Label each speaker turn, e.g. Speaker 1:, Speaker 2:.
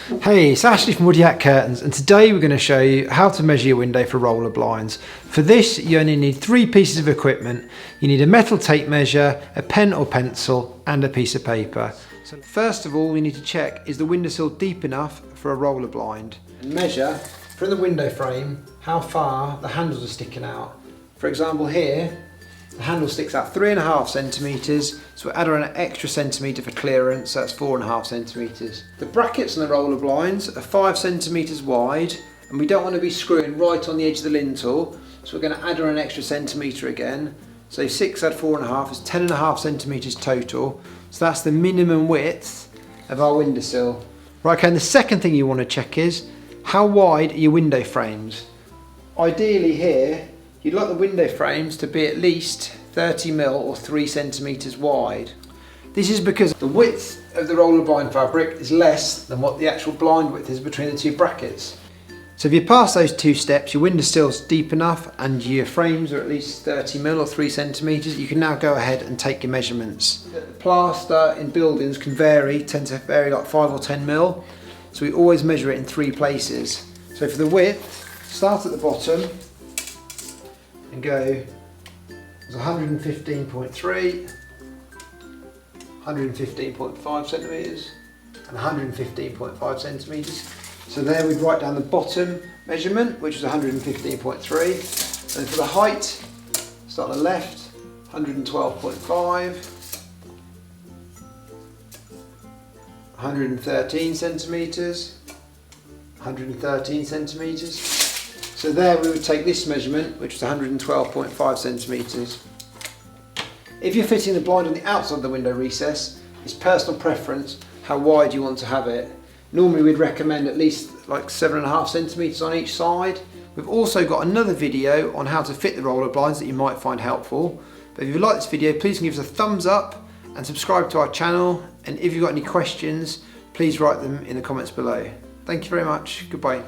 Speaker 1: Hey, it's Ashley from Woodyatt Curtains, and today we're going to show you how to measure your window for roller blinds. For this, you only need 3 pieces of equipment. You need a metal tape measure, a pen or pencil, and a piece of paper. So first of all, we need to check, is the windowsill deep enough for a roller blind? And measure from the window frame how far the handles are sticking out. For example here, the handle sticks out 3.5 centimetres, so we'll add on an extra centimetre for clearance, so that's 4.5 centimetres. The brackets on the roller blinds are 5 centimetres wide, and we don't want to be screwing right on the edge of the lintel, so we're going to add on an extra centimetre again. So 6 add 4.5 is 10.5 centimetres total, so that's the minimum width of our windowsill. Right, okay, and the second thing you want to check is, how wide are your window frames? Ideally here, you'd like the window frames to be at least 30mm or 3 centimetres wide. This is because the width of the roller blind fabric is less than what the actual blind width is between the 2 brackets. So if you pass those 2 steps, your windowsill's deep enough and your frames are at least 30mm or 3 centimetres, you can now go ahead and take your measurements. The plaster in buildings can tend to vary like 5 or 10mm, so we always measure it in 3 places. So for the width, start at the bottom and go 115.3, 115.5 centimetres and 115.5 centimetres. So there we'd write down the bottom measurement, which is 115.3, and for the height, start on the left, 112.5, 113 centimetres, 113 centimetres. So there we would take this measurement, which is 112.5 centimetres. If you're fitting the blind on the outside of the window recess, it's personal preference how wide you want to have it. Normally we'd recommend at least like 7.5 centimetres on each side. We've also got another video on how to fit the roller blinds that you might find helpful. But if you like this video, please give us a thumbs up and subscribe to our channel. And if you've got any questions, please write them in the comments below. Thank you very much. Goodbye.